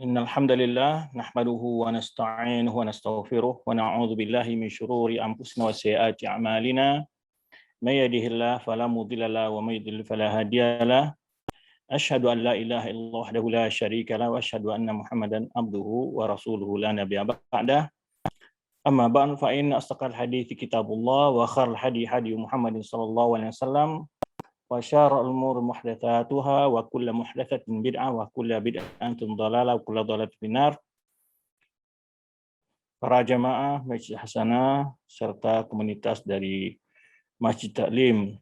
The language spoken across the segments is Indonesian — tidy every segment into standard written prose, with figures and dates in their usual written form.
Innal hamdalillah nahmaduhu wa nasta'inuhu wa nastaghfiruh wa na'udzu billahi min shururi anfusina wa sayyiati a'malina. May yahdihillahu fala mudilla lahu wa may yudlil fala hadiya lahu. Asyhadu an la ilaha illallah wahdahu la syarika lahu wa asyhadu anna Muhammadan abduhu wa rasuluhu la nabiyya ba'dah. Amma ba'du fa inna asdaqal hadithi kitabullah wa khairal hadi Muhammadin sallallahu alaihi wasallam. Wa syarrul umuri muhdatsatuha wa kullu muhdatsatin bid'ah wa kullu bid'atin dhalalah wa kullu dhalalatin finnar. Para jamaah Masjid Hasanah serta komunitas dari Masjid Taklim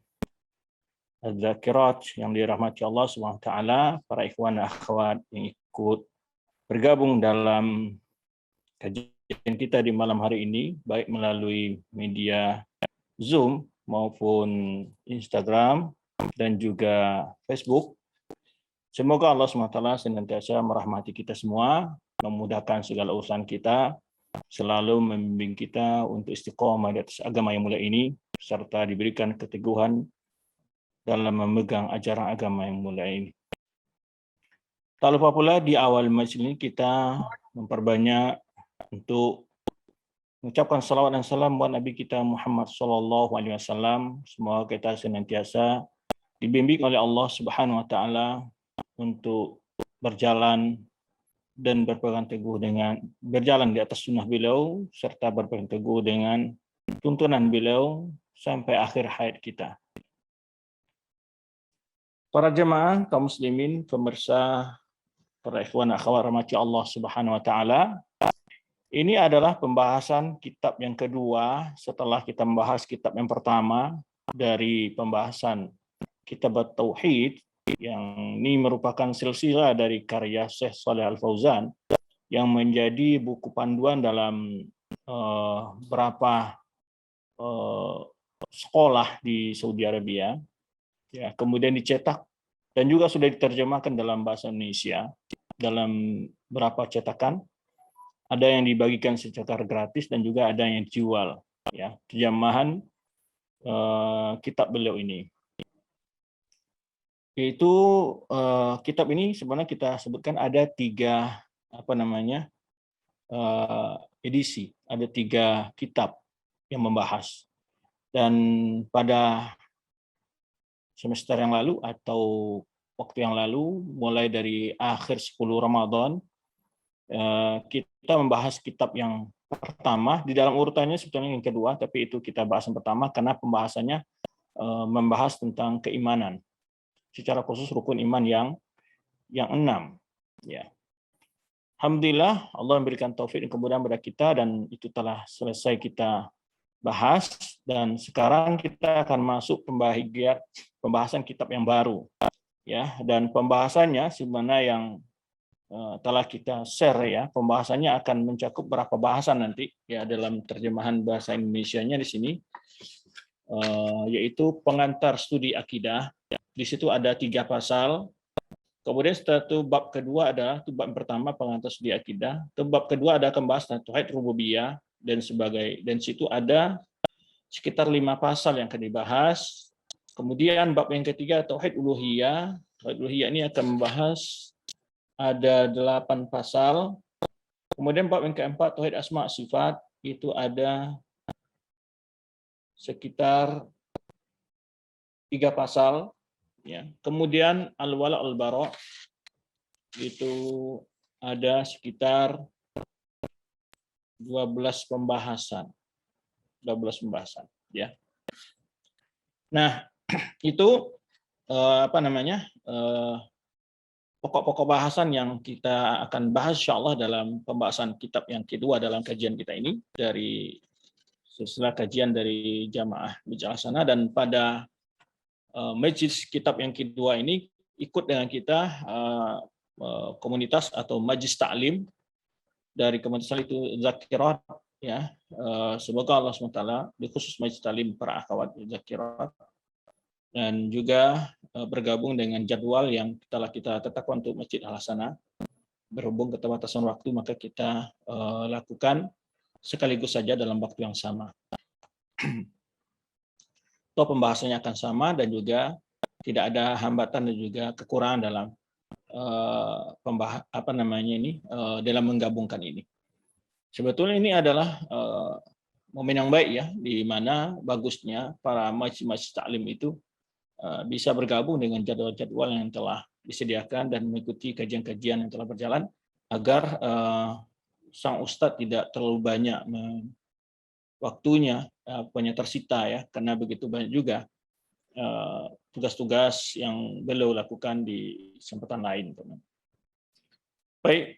Az-Zakirat yang dirahmati Allah Subhanahu wa taala, para ikhwan dan akhwat yang ikut bergabung dalam kajian kita di malam hari ini, baik melalui media Zoom maupun Instagram dan juga Facebook. Semoga Allah SWT senantiasa merahmati kita semua, memudahkan segala urusan kita, selalu membimbing kita untuk istiqomah di atas agama yang mulia ini, serta diberikan keteguhan dalam memegang ajaran agama yang mulia ini. Tak lupa pula di awal majlis ini kita memperbanyak untuk mengucapkan salawat dan salam buat Nabi kita Muhammad SAW. Semoga kita senantiasa dibimbing oleh Allah Subhanahu wa taala untuk berjalan dan berpegang teguh dengan berjalan di atas sunnah beliau serta berpegang teguh dengan tuntunan beliau sampai akhir hayat kita. Para jemaah kaum muslimin, pemirsa, para ikhwan akhwat rahmati Allah Subhanahu wa taala, ini adalah pembahasan kitab yang kedua setelah kita membahas kitab yang pertama dari pembahasan Kitab At-Tauhid, yang ini merupakan silsilah dari karya Syekh Shalih Al-Fauzan yang menjadi buku panduan dalam beberapa sekolah di Saudi Arabia. Ya, kemudian dicetak dan juga sudah diterjemahkan dalam bahasa Indonesia dalam beberapa cetakan. Ada yang dibagikan secara gratis dan juga ada yang dijual. Ya, terjemahan kitab beliau ini. Yaitu kitab ini sebenarnya kita sebutkan ada tiga edisi, ada tiga kitab yang membahas. Dan pada semester yang lalu atau waktu yang lalu, mulai dari akhir 10 Ramadan, kita membahas kitab yang pertama. Di dalam urutannya sebetulnya yang kedua, tapi itu kita bahas yang pertama karena pembahasannya membahas tentang keimanan. Secara khusus rukun iman yang 6. Ya. Alhamdulillah Allah memberikan taufik dan kemudahan kepada kita dan itu telah selesai kita bahas, dan sekarang kita akan masuk pembahasan kitab yang baru. Ya, dan pembahasannya sebenarnya yang telah kita share, ya. Pembahasannya akan mencakup berapa bahasan nanti ya dalam terjemahan bahasa Indonesianya di sini, yaitu pengantar studi akidah. Di situ ada 3 pasal. Kemudian setelah itu bab kedua adalah bab pertama pengantar studi akidah. Bab kedua ada membahas tentang tauhid rububiyah dan sebagai, dan situ ada sekitar 5 pasal yang akan dibahas. Kemudian bab yang ketiga tauhid uluhiyah. Tauhid uluhiyah ini akan membahas ada 8 pasal. Kemudian bab yang keempat tauhid asma sifat, itu ada sekitar 3 pasal. Ya. Kemudian al-wala al-bara itu ada sekitar 12 pembahasan. 12 pembahasan, ya. Nah, itu pokok-pokok bahasan yang kita akan bahas insyaallah dalam pembahasan kitab yang kedua dalam kajian kita ini dari silsilah kajian dari Jamaah Masjid Hasanah. Dan pada majlis kitab yang kedua ini ikut dengan kita komunitas atau majlis taklim dari komunitas itu Zakirat, ya. Semoga Allah SWT khusus majlis taklim para akhwat Zakirat, dan juga bergabung dengan jadwal yang telah kita tetapkan untuk Masjid Al-Hasanah. Berhubung keterbatasan waktu, maka kita lakukan sekaligus saja dalam waktu yang sama. Toh pembahasannya akan sama dan juga tidak ada hambatan dan juga kekurangan dalam dalam menggabungkan ini. Sebetulnya ini adalah momen yang baik ya, di mana bagusnya para majelis taklim itu bisa bergabung dengan jadwal-jadwal yang telah disediakan dan mengikuti kajian-kajian yang telah berjalan agar sang ustadz tidak terlalu banyak waktunya banyak tersita ya, karena begitu banyak juga tugas-tugas yang beliau lakukan di kesempatan lain. Baik,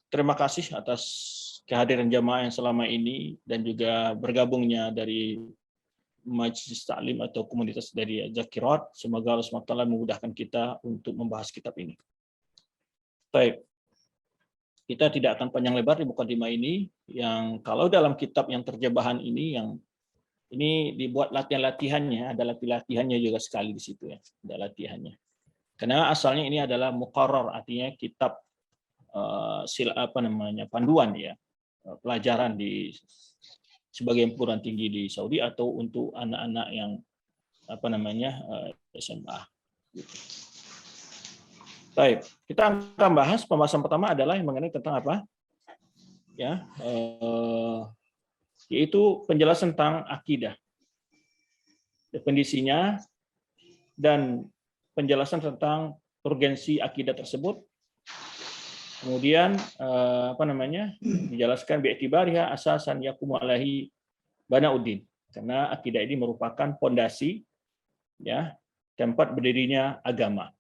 terima kasih atas kehadiran jamaah yang selama ini dan juga bergabungnya dari Majelis Taklim atau komunitas dari Zakirat. Semoga Allah SWT memudahkan kita untuk membahas kitab ini. Baik, kita tidak akan panjang lebar di mukadimah ini, yang kalau dalam kitab yang terjemahan ini dibuat latihan-latihannya, ada latihannya juga sekali di situ ya, ada latihannya. Karena asalnya ini adalah muqarrar, artinya kitab panduan ya, pelajaran di sebagai perguruan tinggi di Saudi atau untuk anak-anak yang SMA. Baik, kita akan bahas pembahasan pertama adalah yang mengenai tentang apa? Ya, yaitu penjelasan tentang akidah, definisinya dan penjelasan tentang urgensi akidah tersebut. Kemudian dijelaskan bi'tibariha asasan yaqumu alaihi banauddin, karena akidah ini merupakan pondasi ya, tempat berdirinya agama.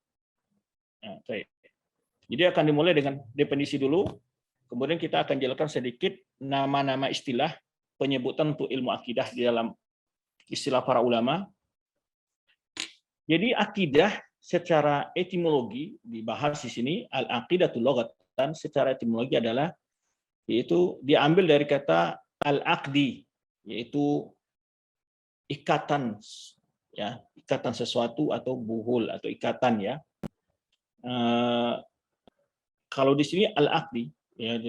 Nah, jadi akan dimulai dengan definisi dulu, kemudian kita akan jelaskan sedikit nama-nama istilah penyebutan untuk ilmu akidah di dalam istilah para ulama. Jadi akidah secara etimologi dibahas di sini, al-aqidatu lughatan secara etimologi adalah yaitu diambil dari kata al-aqdi, yaitu ikatan ya, ikatan sesuatu atau buhul atau ikatan ya. Kalau di sini al-aqdi ya,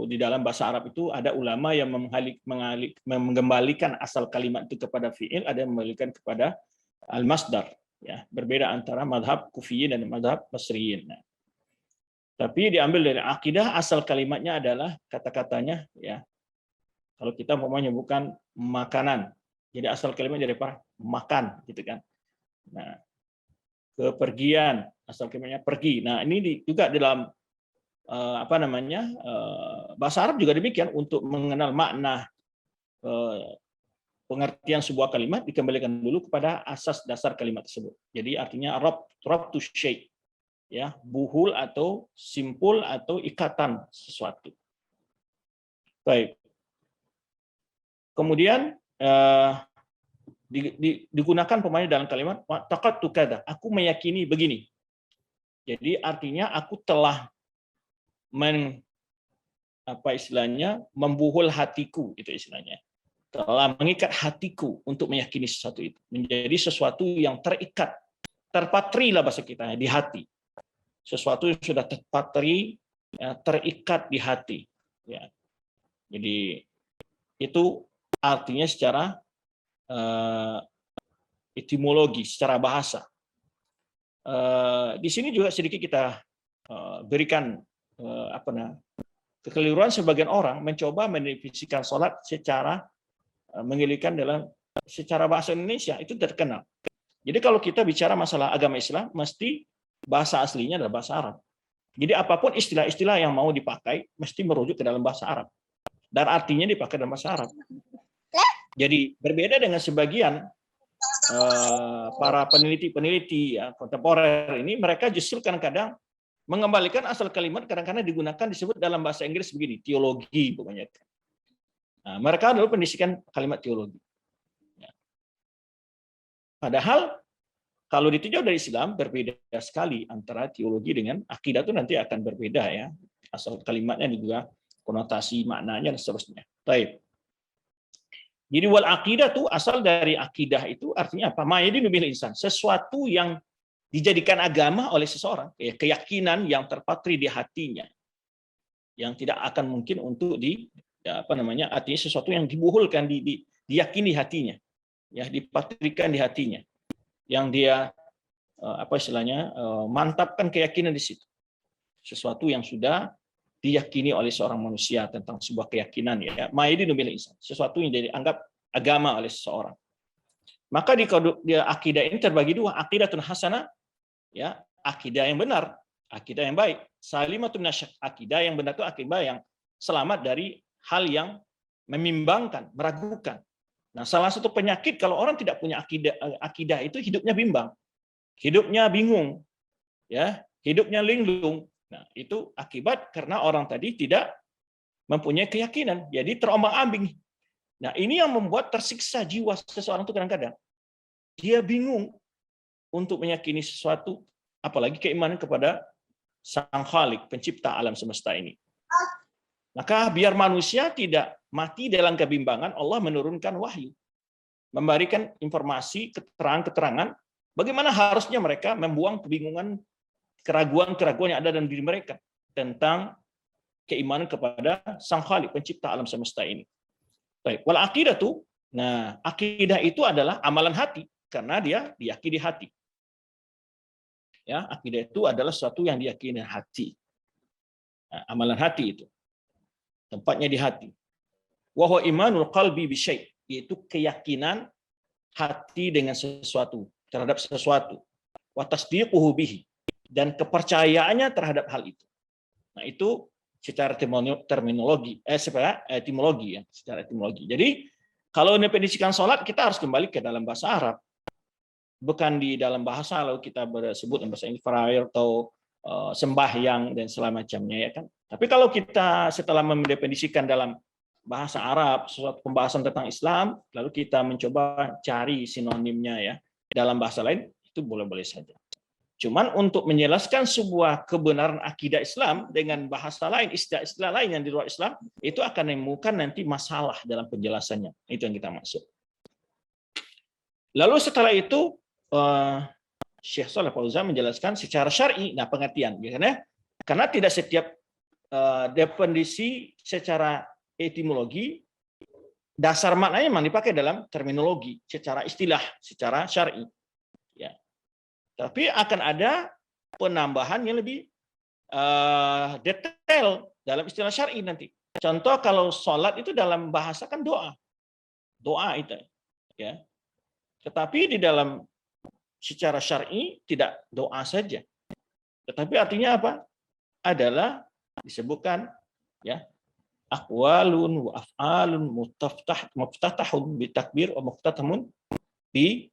di dalam bahasa Arab itu ada ulama yang mengembalikan asal kalimat itu kepada fi'il, ada yang mengembalikan kepada al-masdar. Ya, berbeda antara madhab kufiyin dan madhab basriyin. Nah, tapi diambil dari akidah, asal kalimatnya adalah kata-katanya ya. Kalau kita mau menyebutkan makanan, jadi asal kalimat dari apa? Makan, gitu kan. Nah, kepergian, asal kalimatnya pergi. Nah, ini juga dalam bahasa Arab juga demikian, untuk mengenal makna pengertian sebuah kalimat dikembalikan dulu kepada asas dasar kalimat tersebut. Jadi artinya rabtu syai', ya, buhul atau simpul atau ikatan sesuatu. Baik. Kemudian digunakan pemain dalam kalimat taqattu kada, aku meyakini begini. Jadi artinya aku telah membuhul hatiku, itu istilahnya. Telah mengikat hatiku untuk meyakini sesuatu itu, menjadi sesuatu yang terikat, terpatri lah bahasa kita di hati, sesuatu yang sudah terpatri, ya, terikat di hati ya. Jadi itu artinya secara etimologi, secara bahasa. Di sini juga sedikit kita berikan kekeliruan. Sebagian orang mencoba mendefinisikan sholat secara menggilikan dalam secara bahasa Indonesia, itu terkenal. Jadi kalau kita bicara masalah agama Islam, mesti bahasa aslinya adalah bahasa Arab. Jadi apapun istilah-istilah yang mau dipakai, mesti merujuk ke dalam bahasa Arab. Dan artinya dipakai dalam bahasa Arab. Jadi berbeda dengan sebagian para peneliti-peneliti ya, kontemporer ini, mereka justru kadang-kadang mengembalikan asal kalimat, kadang-kadang digunakan disebut dalam bahasa Inggris begini, teologi pokoknya. Nah, mereka dulu pendidikan kalimat teologi. Padahal kalau ditinjau dari Islam, berbeda sekali antara teologi dengan akidah, itu nanti akan berbeda ya. Asal kalimatnya juga, konotasi maknanya dan seterusnya. Baik. Jadi wal akidah itu asal dari akidah itu artinya apa? Ma'idinu bil insan, sesuatu yang dijadikan agama oleh seseorang, ya, keyakinan yang terpatri di hatinya, yang tidak akan mungkin untuk artinya sesuatu yang dibuhulkan, diyakini hatinya, ya, dipatrikan di hatinya, yang dia mantapkan keyakinan di situ. sesuatu yang sudah diyakini oleh seorang manusia tentang sebuah keyakinan, ya, ma'idinu bil insan, sesuatu yang dianggap agama oleh seseorang. Maka di akidah ini terbagi dua, aqidatun hasanah, ya, akidah yang benar, akidah yang baik. Salimatun minasyak, akidah yang benar itu akidah yang selamat dari hal yang membimbangkan, meragukan. Nah, salah satu penyakit kalau orang tidak punya akidah itu hidupnya bimbang, hidupnya bingung, ya, hidupnya linglung. Nah, itu akibat karena orang tadi tidak mempunyai keyakinan, jadi terombang-ambing. Nah, ini yang membuat tersiksa jiwa seseorang itu kadang-kadang. Dia bingung untuk meyakini sesuatu, apalagi keimanan kepada Sang Khalik, pencipta alam semesta ini. Maka biar manusia tidak mati dalam kebimbangan, Allah menurunkan wahyu, memberikan informasi, keterangan-keterangan, bagaimana harusnya mereka membuang kebingungan, keraguan-keraguan yang ada dalam diri mereka tentang keimanan kepada Sang Khalik, pencipta alam semesta ini. Baik, wal aqidatu, nah akidah itu adalah amalan hati karena dia diyakini hati. Ya, akidah itu adalah sesuatu yang diyakini hati. Nah, amalan hati itu tempatnya di hati. Wa huwa imanul qalbi bi syai', yaitu keyakinan hati dengan sesuatu, terhadap sesuatu. Wa tasdiquhu bihi, dan kepercayaannya terhadap hal itu. Nah, itu secara terminologi, secara etimologi, ya, secara etimologi. Jadi kalau mendefinisikan sholat, kita harus kembali ke dalam bahasa Arab, bukan di dalam bahasa lalu kita bersebut bahasa infrared atau sembahyang dan segala macamnya, ya kan. Tapi kalau kita setelah mendefinisikan dalam bahasa Arab suatu pembahasan tentang Islam, lalu kita mencoba cari sinonimnya, ya, dalam bahasa lain, itu boleh-boleh saja. Cuman untuk menjelaskan sebuah kebenaran akidah Islam dengan bahasa lain, istilah-istilah lain yang di luar Islam, itu akan menimbulkan nanti masalah dalam penjelasannya. Itu yang kita maksud. Lalu setelah itu, Syekh Shalih Fauzan menjelaskan secara syar'i, nah pengertian. Karena tidak setiap definisi secara etimologi, dasar maknanya memang dipakai dalam terminologi, secara istilah, secara syar'i. Tapi akan ada penambahan yang lebih detail dalam istilah syar'i nanti. Contoh kalau sholat itu dalam bahasa kan doa, doa itu, ya. Tetapi di dalam secara syar'i tidak doa saja. Tetapi artinya apa? Adalah disebutkan, ya, aqwalun wa af'alun muftatahun bi takbir wa muftatamun bi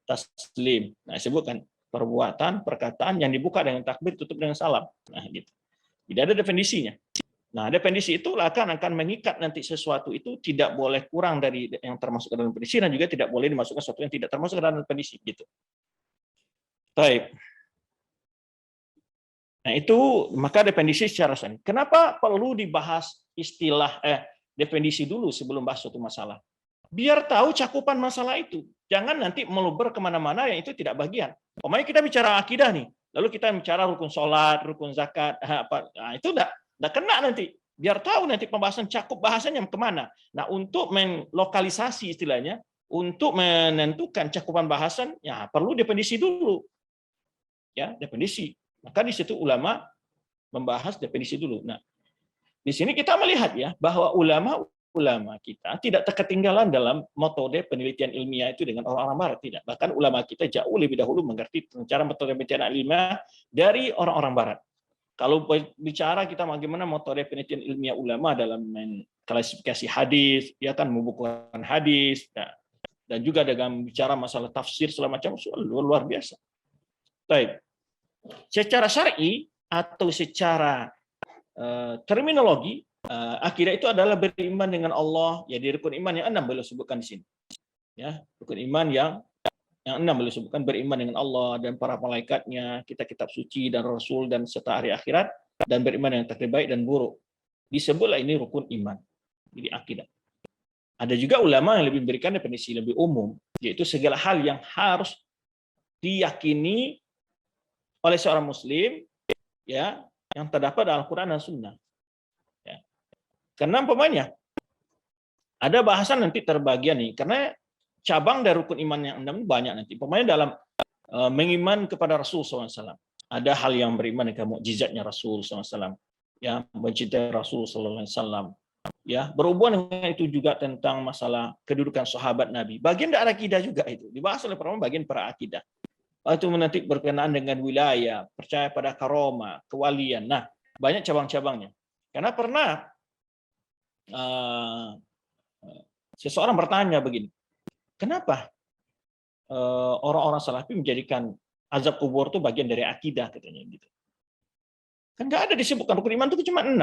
taslim. Nah, disebutkan perbuatan, perkataan yang dibuka dengan takbir, tutup dengan salam. Nah, gitu. Tidak ada definisinya. Nah, definisi itu akan mengikat nanti sesuatu itu tidak boleh kurang dari yang termasuk dalam definisi dan juga tidak boleh dimasukkan sesuatu yang tidak termasuk dalam definisi, gitu. Baik. Nah, itu maka definisi secara syar'i. Kenapa perlu dibahas istilah definisi dulu sebelum bahas suatu masalah? Biar tahu cakupan masalah itu. Jangan nanti meluber kemana-mana yang itu tidak bagian. Pokoknya kita bicara akidah nih, lalu kita bicara rukun sholat, rukun zakat, nah, itu enggak kena nanti. Biar tahu nanti pembahasan cakup bahasanya kemana. Nah, untuk melokalisasi istilahnya, untuk menentukan cakupan bahasan, ya perlu definisi dulu. Ya, definisi. Maka di situ ulama membahas definisi dulu. Nah, di sini kita melihat, ya, bahwa ulama kita tidak ketinggalan dalam metode penelitian ilmiah itu dengan orang-orang barat, tidak. Bahkan ulama kita jauh lebih dahulu mengerti cara metode penelitian ilmiah dari orang-orang barat. Kalau bicara kita bagaimana metode penelitian ilmiah ulama dalam klasifikasi hadis, ya kan, membukukan hadis, dan juga dalam bicara masalah tafsir segala macam, luar biasa. Baik. Secara syar'i atau secara terminologi, akidah itu adalah beriman dengan Allah, ya, di rukun iman yang 6 beliau sebutkan di sini. Ya, rukun iman yang 6 beliau sebutkan, beriman dengan Allah dan para malaikatnya, kitab suci dan rasul dan serta hari akhirat, dan beriman dengan takdir baik dan buruk. Disebutlah ini rukun iman. Jadi akidah. Ada juga ulama yang lebih memberikan definisi lebih umum, yaitu segala hal yang harus diyakini oleh seorang muslim, ya, yang terdapat dalam Al-Quran dan Sunnah. Karena umpamanya ada bahasan nanti terbagian nih, karena cabang dari rukun iman yang 6 banyak nanti. Umpamanya dalam mengiman kepada Rasul SAW. ada hal yang beriman dengan mukjizatnya Rasul SAW, ya, mencintai Rasul SAW, ya, berhubungan dengan itu juga tentang masalah kedudukan sahabat Nabi. Bagian dari akidah juga itu dibahas oleh para ulama, bagian para akidah. Itu nanti berkenaan dengan wilayah, percaya pada karoma, kewalian. Nah, banyak cabang-cabangnya. Karena pernah seseorang bertanya begini, kenapa orang-orang Salafi menjadikan azab kubur itu bagian dari akidah, katanya gitu. Kan nggak ada disebutkan rukun iman itu cuma 6.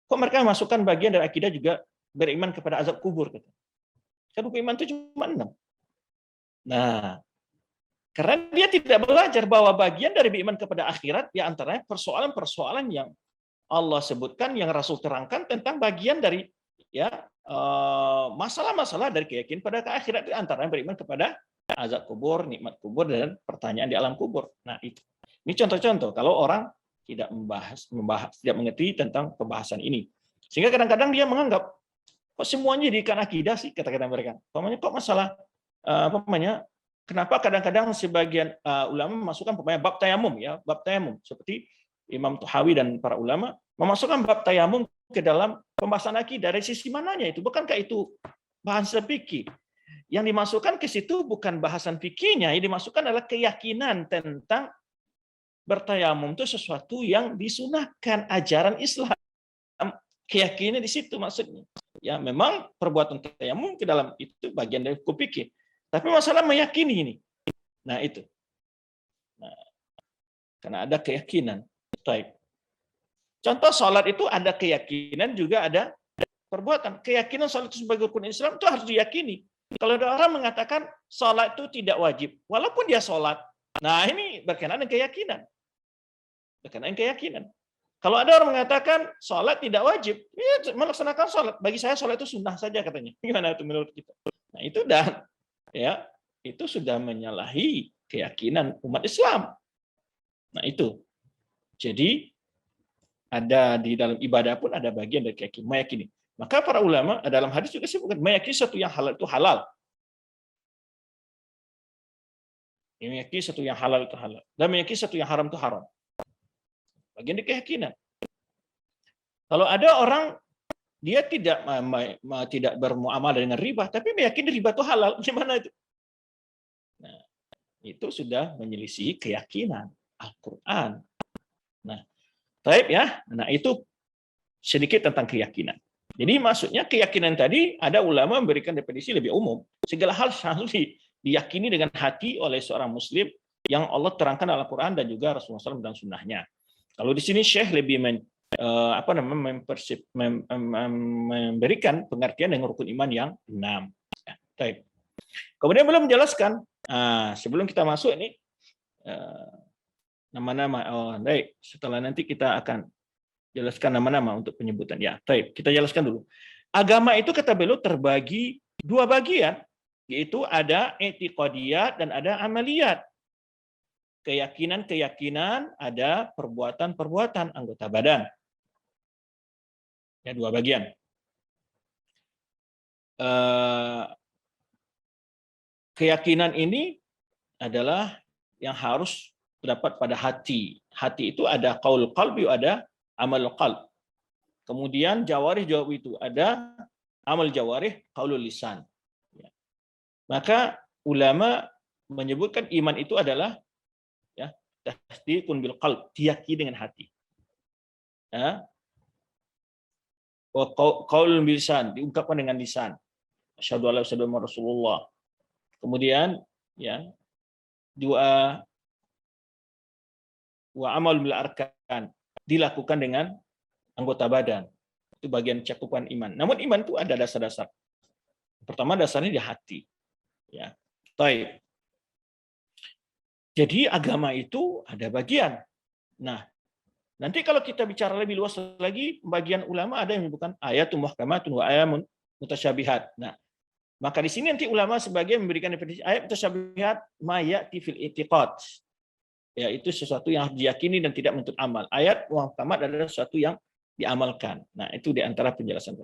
Kok mereka masukkan bagian dari akidah juga beriman kepada azab kubur? Kan rukun iman itu cuma 6. Nah, karena dia tidak belajar bahwa bagian dari beriman kepada akhirat di antaranya persoalan-persoalan yang Allah sebutkan, yang Rasul terangkan tentang bagian dari masalah-masalah dari keyakinan pada akhirat, di antaranya beriman kepada azab kubur, nikmat kubur, dan pertanyaan di alam kubur. Nah, itu. Ini contoh-contoh kalau orang tidak membahas, tidak mengerti tentang pembahasan ini. Sehingga kadang-kadang dia menganggap kok semuanya dijadikan akidah sih, kata-kata mereka. Kok masalah kenapa kadang-kadang sebagian ulama memasukkan bab tayamum, ya, bab tayamum, seperti Imam Tuhawi dan para ulama memasukkan bab tayamum ke dalam pembahasan akidah. Dari sisi mananya itu? Bukankah itu bahasan fikih? Yang dimasukkan ke situ bukan bahasan fikihnya, yang dimasukkan adalah keyakinan tentang bertayamum itu sesuatu yang disunahkan, ajaran Islam. Keyakinan di situ maksudnya. Ya, memang perbuatan tayamum ke dalam itu bagian dari hukum fikih. Tapi masalah meyakini ini. Nah, itu. Nah, karena ada keyakinan. Baik. Contoh sholat itu ada keyakinan, juga ada perbuatan. Keyakinan sholat itu sebagai rukun Islam itu harus diyakini. Kalau ada orang mengatakan sholat itu tidak wajib, walaupun dia sholat, nah ini berkenaan dengan keyakinan. Berkenaan dengan keyakinan. Kalau ada orang mengatakan sholat tidak wajib, ya melaksanakan sholat. Bagi saya sholat itu sunnah saja, katanya. Gimana itu menurut kita? Nah, itu itu sudah menyalahi keyakinan umat Islam. Nah, itu. Jadi ada di dalam ibadah pun ada bagian dari keyakinan, meyakini. Maka para ulama dalam hadis juga sebutkan meyakini sesuatu yang halal itu halal. Meyakini sesuatu yang halal itu halal. Dan meyakini sesuatu yang haram itu haram. Bagian dari keyakinan. Kalau ada orang dia tidak bermuamalah dengan riba, tapi meyakini riba itu halal, gimana itu? Nah, itu sudah menyelisih keyakinan Al-Quran. Nah, baik ya. Nah, itu sedikit tentang keyakinan. Jadi maksudnya keyakinan tadi ada ulama memberikan definisi lebih umum. Segala hal harus diyakini dengan hati oleh seorang muslim yang Allah terangkan dalam Al-Quran dan juga Rasulullah SAW dan sunnahnya. Kalau di sini Syekh lebih memberikan pengertian dengan rukun iman yang 6. Ya, baik. Kemudian belum menjelaskan. Sebelum kita masuk ini nama-nama. Baik. Setelah nanti kita akan jelaskan nama-nama untuk penyebutan. Ya, baik. Kita jelaskan dulu. Agama itu kata beliau terbagi 2 bagian, yaitu ada i'tiqadiyat dan ada amaliyat. Keyakinan-keyakinan, ada perbuatan-perbuatan anggota badan. Ya, 2 bagian. Keyakinan ini adalah yang harus terdapat pada hati. Hati itu ada qaul qalbi, ada amal qalb. Kemudian jawarih jawab itu ada amal jawarih, qaulul lisan. Ya. Maka ulama menyebutkan iman itu adalah ya tasdiqun bil qalb, diyakini dengan hati. Ya. Wa qaulul lisan, diungkapkan dengan lisan. Asyhadu alla ilaha illallah Rasulullah. Kemudian ya dua wa amal bil arkan, dilakukan dengan anggota badan. Itu bagian cakupan iman. Namun iman itu ada dasar-dasar. Pertama dasarnya di hati. Ya. Baik. Jadi agama itu ada bagian. Nah, nanti kalau kita bicara lebih luas lagi, bagian ulama ada yang menyebutkan ayatun muhkamatun wa ayamun mutasyabihat. Nah, maka di sini nanti ulama sebagian memberikan definisi ayat mutasyabihat ma ya'ti fil i'tiqad. Yaitu sesuatu yang harus diyakini dan tidak menuntut amal. Ayat muhkamat adalah sesuatu yang diamalkan. Nah, itu di antara penjelasan.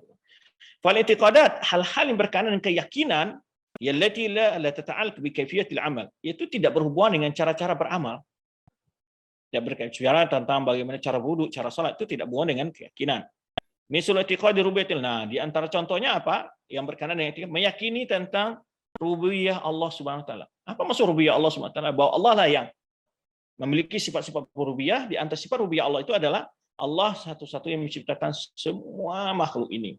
Fal i'tiqadat, hal-hal yang berkaitan dengan keyakinan, yallati la tata'allaq bi kaifiyatil amal, itu tidak berhubungan dengan cara-cara beramal. tidak berbicara tentang bagaimana cara wudhu, cara salat, itu tidak berhubungan dengan keyakinan. Misul i'tiqadi rububiyatil. Nah, di antara contohnya apa? Yang berkenaan dengan i'tiqad, meyakini tentang rububiyah Allah Subhanahu wa taala. Apa maksud rububiyah Allah Subhanahu wa taala? Bahwa Allah lah yang memiliki sifat-sifat rububiyah. Di antara sifat rububiyah Allah itu adalah Allah satu-satunya yang menciptakan semua makhluk ini.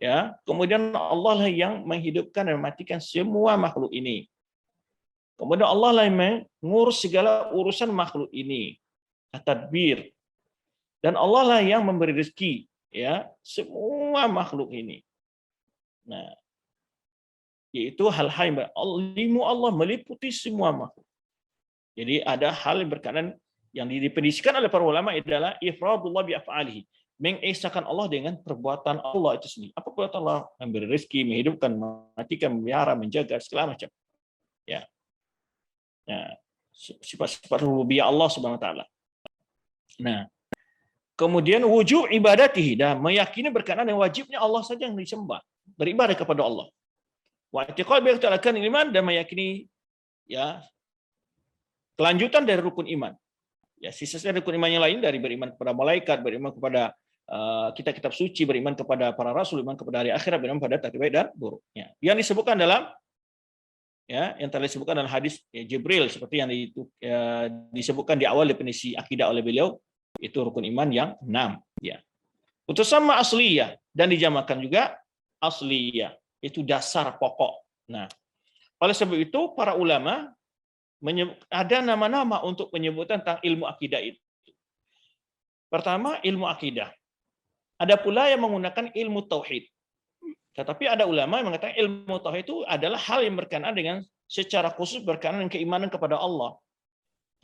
Ya, kemudian Allah lah yang menghidupkan dan mematikan semua makhluk ini. Kemudian Allah lah yang mengurus segala urusan makhluk ini. At-tadbir. Dan Allah lah yang memberi rezeki, ya, semua makhluk ini. Nah, yaitu hal-hal yang ilmu Allah meliputi semua makhluk. Jadi ada hal yang berkaitan yang didefinisikan oleh para ulama adalah ifradullah bi af'alihi, mengesakan Allah dengan perbuatan Allah itu sendiri. Apa perbuatan Allah? Memberi rezeki, menghidupkan, mematikan, memelihara, menjaga, segala macam. Ya. Nah, sifat-sifat rububiyah Allah Subhanahu wa taala. Nah, kemudian wujub ibadatihi, dan meyakini berkenaan dengan wajibnya Allah saja yang disembah, beribadah kepada Allah. Wa i'tiqad bi arkan iman, dan meyakini ya kelanjutan dari rukun iman. Ya, sisa-sisa rukun iman yang lain dari beriman kepada malaikat, beriman kepada kitab-kitab suci, beriman kepada para rasul, beriman kepada hari akhirat, beriman pada takdir baik dan buruk. Ya. Yang disebutkan dalam yang telah disebutkan dalam hadis Jibril, seperti yang disebutkan di awal definisi akidah oleh beliau, itu rukun iman yang 6. Ya. Untuk sama asliyah, dan dijamakan juga asliyah, itu dasar pokok. Nah, oleh sebab itu para ulama ada nama-nama untuk penyebutan tentang ilmu akidah itu. Pertama, ilmu akidah. Ada pula yang menggunakan ilmu tauhid. Tetapi ada ulama yang mengatakan ilmu tauhid itu adalah hal yang berkenaan dengan secara khusus berkenaan dengan keimanan kepada Allah.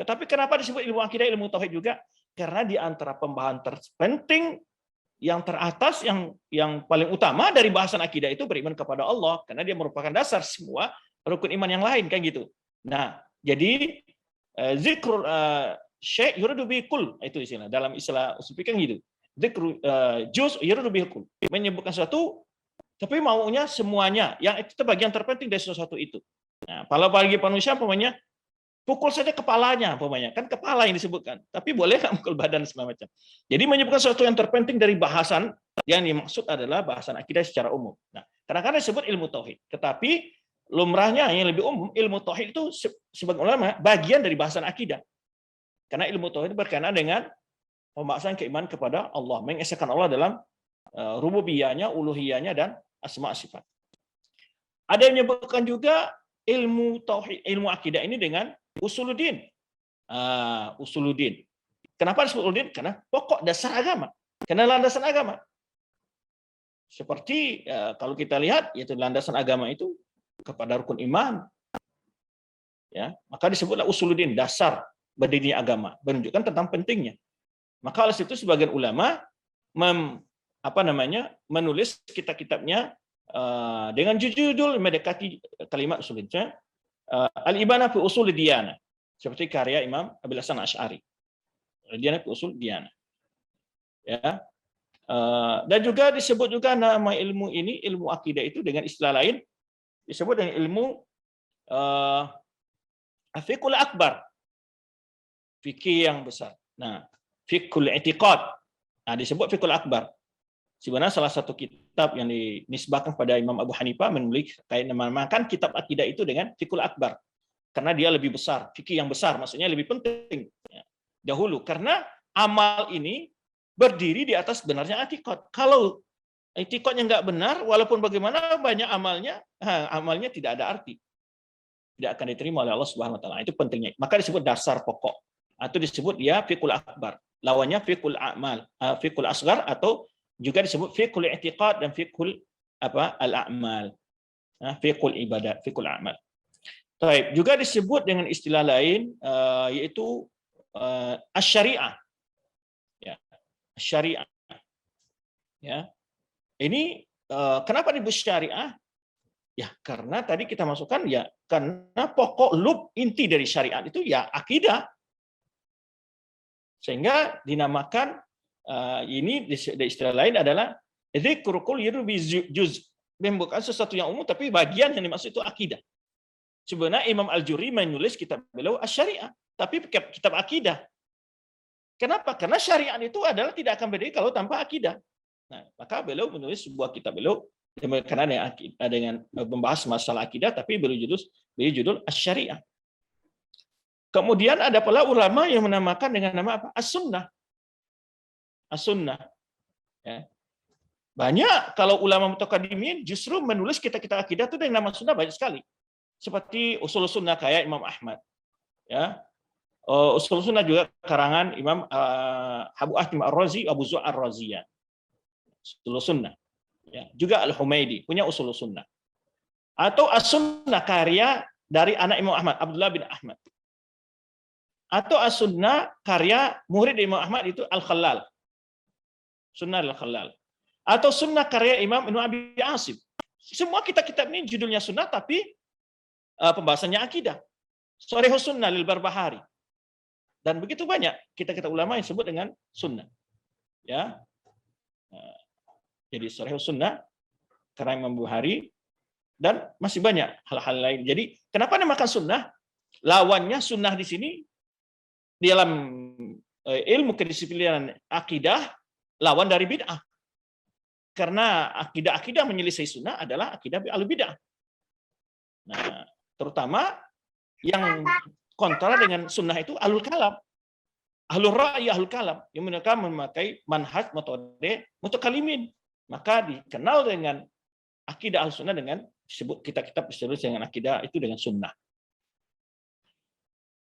Tetapi kenapa disebut ilmu akidah, ilmu tauhid juga? Karena di antara pembahasan terpenting yang teratas, yang paling utama dari bahasan akidah itu beriman kepada Allah, karena dia merupakan dasar semua rukun iman yang lain, kan gitu. Nah, jadi zikrul syai' yuradu bihi kull, itu istilah dalam istilah usul fikih gitu. Zikru juz yuradu bihi kull, menyebutkan sesuatu tapi maunya semuanya, yang itu bagian terpenting dari sesuatu itu. Nah, kalau bagi manusia umpamanya pukul saja kepalanya, umpamanya kan kepala yang disebutkan, tapi boleh nggak pukul badan segala macam. Jadi menyebutkan sesuatu yang terpenting dari bahasan yang dimaksud adalah bahasan akidah secara umum. Nah, kadang-kadang disebut ilmu tauhid, tetapi lumrahnya yang lebih umum, ilmu tauhid itu sebagai ulama bagian dari bahasan akidah. Karena ilmu tauhid berkenaan dengan pembahasan keimanan kepada Allah, mengesahkan Allah dalam rububiyahnya, uluhiyahnya, dan asma sifat. Ada yang menyebutkan juga ilmu tauhid, ilmu akidah ini dengan usuluddin. Usuluddin. Kenapa disebut usuluddin? Karena pokok dasar agama, karena landasan agama. Seperti kalau kita lihat, yaitu landasan agama itu kepada rukun iman, ya, maka disebutlah usuluddin, dasar berdirinya agama, menunjukkan tentang pentingnya. Maka oleh itu sebagian ulama menulis kitab-kitabnya dengan judul mendekati kalimat usuluddin, al-ibanah fi usul diyanah, seperti karya Imam Abil Hasan Asy'ari, al-ibanah fi usul diyanah. Ya. Dan juga disebut juga nama ilmu ini, ilmu akidah itu dengan istilah lain disebut dengan ilmu fiqhul akbar, fikih yang besar. Nah, fiqhul i'tiqad, nah disebut fiqhul akbar. Sebenarnya salah satu kitab yang dinisbahkan pada Imam Abu Hanifah menulis kayak menamakan kitab akidah itu dengan fiqhul akbar, karena dia lebih besar, fikih yang besar, maksudnya lebih penting dahulu, karena amal ini berdiri di atas benarnya i'tiqad. Kalau i'tiqadnya nggak benar, walaupun bagaimana banyak amalnya tidak ada arti, tidak akan diterima oleh Allah Subhanahu wa taala. Itu pentingnya. Maka disebut dasar pokok. Atau disebut ya fiqhul akbar. Lawannya fiqhul a'mal, fiqhul asghar, atau juga disebut fiqhul i'tiqad dan fiqhul al-a'mal. Fiqhul ibadat, fiqhul a'mal. Baik, juga disebut dengan istilah lain yaitu asy-syari'ah. Ya, syariah. Ya. Ini kenapa disebut syariah? Ya, karena tadi kita masukkan ya, karena pokok inti dari syariat itu ya akidah. Sehingga dinamakan ini di istilah lain adalah dzikrul juz, bukan sesuatu yang umum, tapi bagian yang dimaksud itu akidah. Sebenarnya Imam Al-Juri menulis kitab beliau Asy-Syariah, tapi kitab akidah. Kenapa? Karena syariat itu adalah tidak akan berdiri kalau tanpa akidah. Nah, maka beliau menulis sebuah kitab beliau karena dengan membahas masalah akidah, tapi beri judul Asy-Syariah. Kemudian ada pula ulama yang menamakan dengan nama apa? As-Sunnah. As-Sunnah. Ya. Banyak kalau ulama mutaqaddimin justru menulis kitab-kitab akidah itu dengan nama sunnah banyak sekali. Seperti Ushul Sunnah kayak Imam Ahmad. Ya. Ushul Sunnah juga karangan Imam Abu Hatim Ar-Razi, Abu Zur'ah Ar-Raziyah. Ushul Sunnah. Ya. Juga Al-Humaidi punya Ushul Sunnah. Atau As-Sunnah karya dari anak Imam Ahmad, Abdullah bin Ahmad. Atau As-Sunnah karya murid Imam Ahmad itu Al-Khalal. Sunnah Al-Khalal. Atau Sunnah karya Imam Ibnu Abi Asim. Semua kitab-kitab ini judulnya sunnah, tapi pembahasannya akidah. Sharihus Sunnah lil Barbahari. Dan begitu banyak kitab-kitab ulama yang disebut dengan sunnah. Ya. Jadi Sharihus Sunnah karya Imam Bukhari, dan masih banyak hal-hal lain. Jadi kenapa namakan sunnah? Lawannya sunnah di sini di dalam ilmu kedisiplinan akidah, lawan dari bid'ah. Karena akidah menyelisih sunnah adalah akidah al-bid'ah. Nah, terutama yang kontra dengan sunnah itu ahlul kalam. Ahlul ra'yi, ahlul kalam. Yang mereka memakai manhaj, metode, mutakalimin. Maka dikenal dengan akidah al-sunnah dengan disebut kitab-kitab disebut dengan akidah itu dengan sunnah.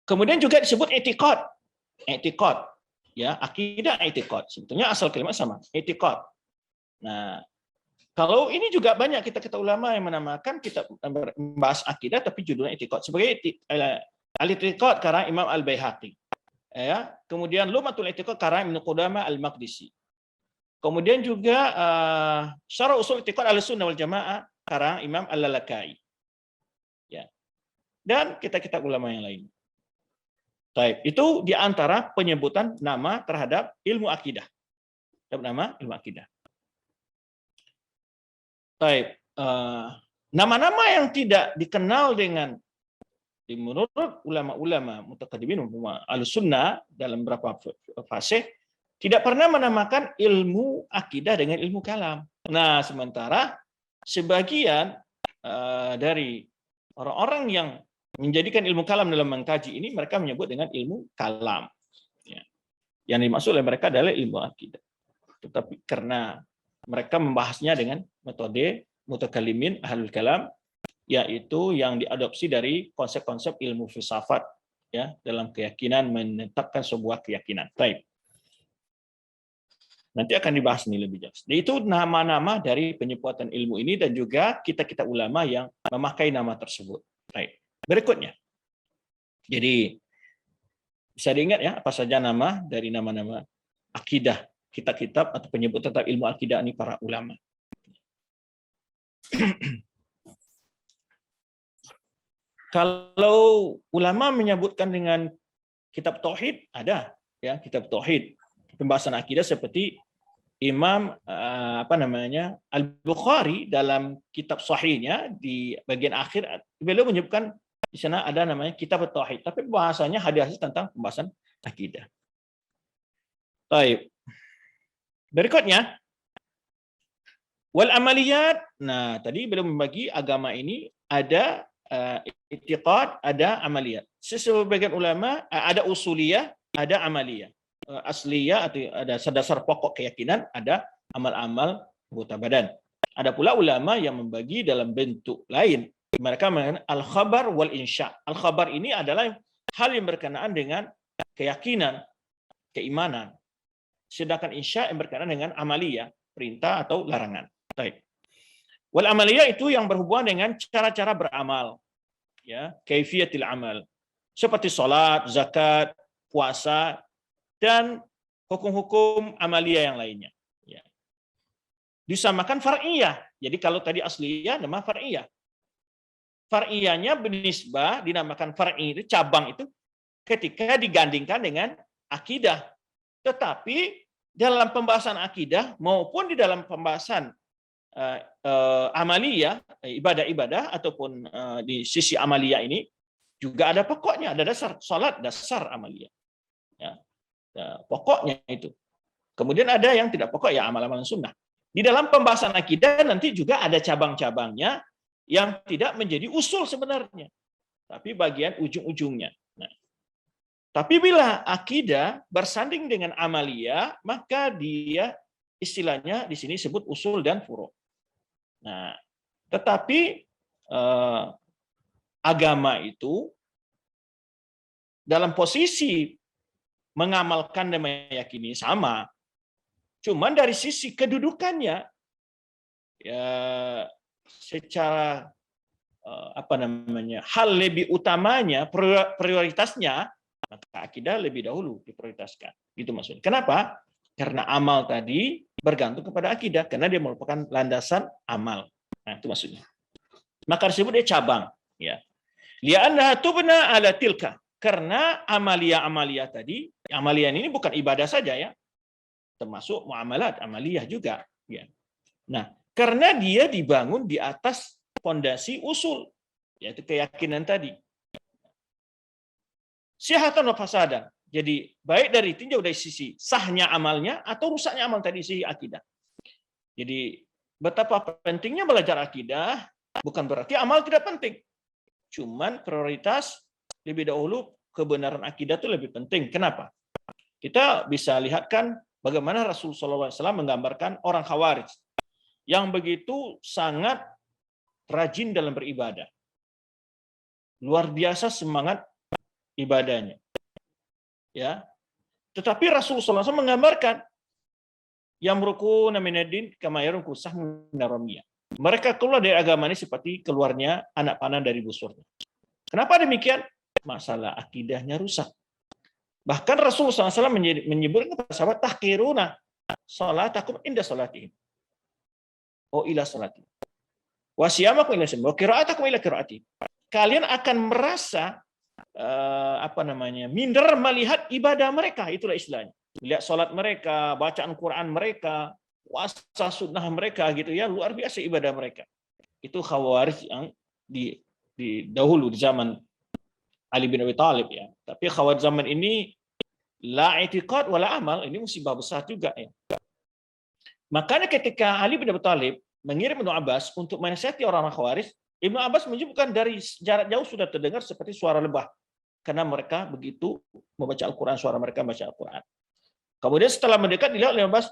Kemudian juga disebut i'tiqad. I'tiqad. Ya, akidah i'tiqad. Sebetulnya asal kalimat sama, i'tiqad. Nah, kalau ini juga banyak kita ulama yang menamakan kitab membahas akidah tapi judulnya i'tiqad. Sebagai al-i'tiqad karena Imam Al-Baihaqi. Ya, kemudian Lumatul I'tiqad karena Ibnu Qudamah Al-Maqdisi. Kemudian juga Syarah Ushul I'tiqad Ahlussunnah wal Jamaah karena Imam Al-Lalakai. Ya. Dan kitab-kitab ulama yang lain. Baik, itu di antara penyebutan nama terhadap ilmu akidah. Nama ilmu akidah. Baik, nama-nama yang tidak dikenal dengan menurut ulama-ulama mutaqaddimin Ahlussunnah dalam beberapa fase tidak pernah menamakan ilmu akidah dengan ilmu kalam. Nah, sementara sebagian dari orang-orang yang menjadikan ilmu kalam dalam mengkaji ini mereka menyebut dengan ilmu kalam. Ya. Yang dimaksud oleh mereka adalah ilmu akidah. Tetapi karena mereka membahasnya dengan metode mutakallimin ahlul kalam, yaitu yang diadopsi dari konsep-konsep ilmu filsafat, ya, dalam keyakinan menetapkan sebuah keyakinan. Baik. Nanti akan dibahas ini lebih jelas. Itu nama-nama dari penyebutan ilmu ini dan juga kita ulama yang memakai nama tersebut. Baik. Berikutnya. Jadi bisa diingat ya apa saja nama dari nama-nama akidah, kitab-kitab atau penyebutan tentang ilmu akidah ini para ulama. Kalau ulama menyebutkan dengan kitab tauhid ada ya, kitab tauhid pembahasan akidah seperti Imam Al-Bukhari dalam kitab sahihnya di bagian akhir beliau menyebutkan di sana ada namanya kitab tauhid, tapi bahasanya hadis tentang pembahasan akidah. Baik. Berikutnya wal amaliyat. Nah, tadi beliau membagi agama ini ada i'tiqad, ada amaliyat. Sebagian ulama ada usuliyah, ada amaliyah. Asliyah atau ada dasar pokok keyakinan, ada amal-amal anggota badan. Ada pula ulama yang membagi dalam bentuk lain. Mereka mengatakan al-khabar wal insya. Al-khabar ini adalah hal yang berkenaan dengan keyakinan, keimanan. Sedangkan insya yang berkenaan dengan amaliyah, perintah atau larangan. Baik. Wal amaliyah itu yang berhubungan dengan cara-cara beramal. Ya, kaifiyatil amal. Seperti salat, zakat, puasa, dan hukum-hukum amaliyah yang lainnya. Ya. Disamakan far'iyah. Jadi kalau tadi asliyah nama far'iyah. Far'iyahnya benisbah dinamakan far'i itu cabang itu ketika digandingkan dengan akidah. Tetapi dalam pembahasan akidah maupun di dalam pembahasan amaliyah, ibadah-ibadah ataupun di sisi amaliyah ini juga ada pokoknya, ada dasar. Salat dasar amaliyah. Ya. Pokoknya itu. Kemudian ada yang tidak pokok, ya amal-amalan sunnah. Di dalam pembahasan akidah nanti juga ada cabang-cabangnya yang tidak menjadi usul sebenarnya, tapi bagian ujung-ujungnya. Nah, tapi bila akidah bersanding dengan amaliyah, maka dia istilahnya di sini sebut usul dan furu'. Nah, tetapi agama itu dalam posisi mengamalkan dan meyakini sama, cuman dari sisi kedudukannya ya secara hal lebih utamanya, prioritasnya, maka akidah lebih dahulu diprioritaskan. Gitu maksudnya. Kenapa? Karena amal tadi bergantung kepada akidah, karena dia merupakan landasan amal. Nah, itu maksudnya. Maka disebut dia cabang, ya. Li'annaha tubna ala tilka. Karena amalia-amalia tadi, amalia ini bukan ibadah saja ya, termasuk muamalat, amaliyah juga, ya. Nah, karena dia dibangun di atas fondasi usul, yaitu keyakinan tadi. Sihatan wa fasadan. Jadi baik dari tinjau dari sisi sahnya amalnya atau rusaknya amal tadi, sisi akidah. Jadi betapa pentingnya belajar akidah bukan berarti amal tidak penting. Cuman prioritas lebih dahulu kebenaran akidah itu lebih penting. Kenapa? Kita bisa lihatkan bagaimana Rasulullah SAW menggambarkan orang Khawarij yang begitu sangat rajin dalam beribadah. Luar biasa semangat ibadahnya. Ya. Tetapi Rasulullah SAW menggambarkan yamrukuna minad-din kama yarmuku sahmun minar-ramiyah. Mereka keluar dari agama ini seperti keluarnya anak panah dari busurnya. Kenapa demikian? Masalah akidahnya rusak. Bahkan Rasulullah SAW menyebutkan kepada sahabat, tahqiruna salatakum inda salatihim. Oh ila salatihim. Wa siyamakum ila siyamihim. Wa qira'atakum ila qira'atihim. Kalian akan merasa minder melihat ibadah mereka, itulah istilahnya. Lihat salat mereka, bacaan Quran mereka, puasa sunnah mereka gitu ya, luar biasa ibadah mereka. Itu Khawarij yang di dahulu di zaman Ali bin Abi Thalib ya. Tapi Khawarij zaman ini la i'tiqad wala amal, ini musibah besar juga ya. Makanya ketika Ali bin Abi Thalib mengirim Ibnu Abbas untuk menasihati orang-orang Khawarij, Ibnu Abbas menyebutkan dari jarak jauh sudah terdengar seperti suara lebah. Karena mereka begitu membaca Al-Quran, suara mereka membaca Al-Quran. Kemudian setelah mendekat, dilihat Ibnu Abbas,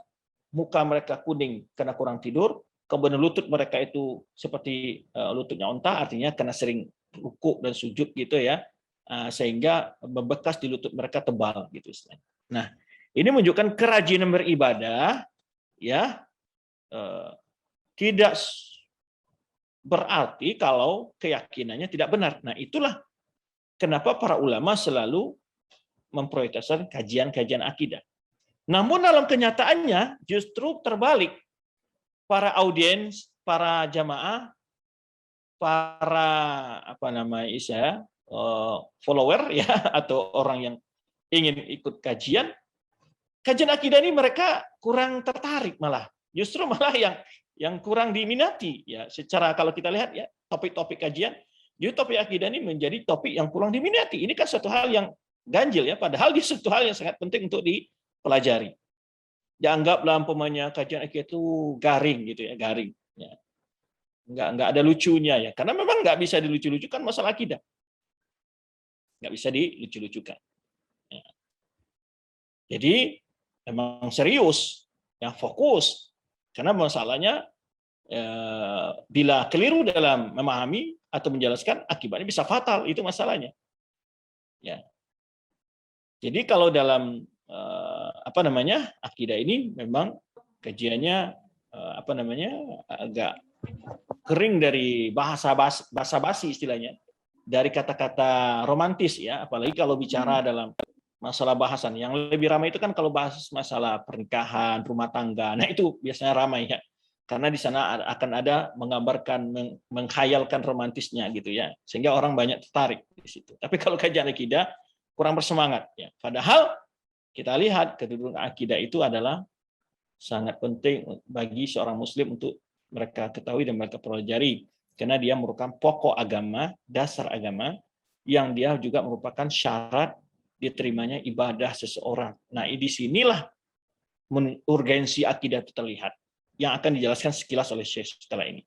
muka mereka kuning karena kurang tidur, kemudian lutut mereka itu seperti lututnya unta, artinya karena sering rukuk dan sujud gitu ya, sehingga membekas di lutut mereka tebal gitu. Nah, ini menunjukkan kerajinan beribadah, ya, tidak berarti kalau keyakinannya tidak benar. Nah, itulah kenapa para ulama selalu memprioritaskan kajian-kajian akidah. Namun dalam kenyataannya justru terbalik. Para audiens, para jamaah, para follower ya atau orang yang ingin ikut kajian akidah ini mereka kurang tertarik malah. Justru malah yang kurang diminati ya. Secara kalau kita lihat ya topik-topik kajian, jadi topik akidah ini menjadi topik yang kurang diminati. Ini kan suatu hal yang ganjil ya, padahal ini suatu hal yang sangat penting untuk dipelajari. Dianggaplah umpamanya kajian akidah itu garing gitu ya, garing. Ya. Nggak ada lucunya ya, karena memang nggak bisa dilucu-lucukan masalah akidah. Nggak bisa dilucu-lucukan. Ya. Jadi memang serius, yang fokus. Karena masalahnya bila keliru dalam memahami atau menjelaskan, akibatnya bisa fatal, itu masalahnya. Ya. Jadi kalau dalam akidah ini memang kajiannya agak kering dari bahasa basi istilahnya, dari kata-kata romantis ya, apalagi kalau bicara dalam masalah bahasan yang lebih ramai itu kan kalau bahas masalah pernikahan, rumah tangga. Nah, itu biasanya ramai ya. Karena di sana akan ada menggambarkan, menghayalkan romantisnya gitu ya. Sehingga orang banyak tertarik di situ. Tapi kalau kajian akidah kurang bersemangat ya. Padahal kita lihat kedudukan akidah itu adalah sangat penting bagi seorang muslim untuk mereka ketahui dan mereka pelajari, karena dia merupakan pokok agama, dasar agama yang dia juga merupakan syarat diterimanya ibadah seseorang. Nah, di sinilah urgensi akidah itu terlihat, yang akan dijelaskan sekilas oleh Syekh setelah ini.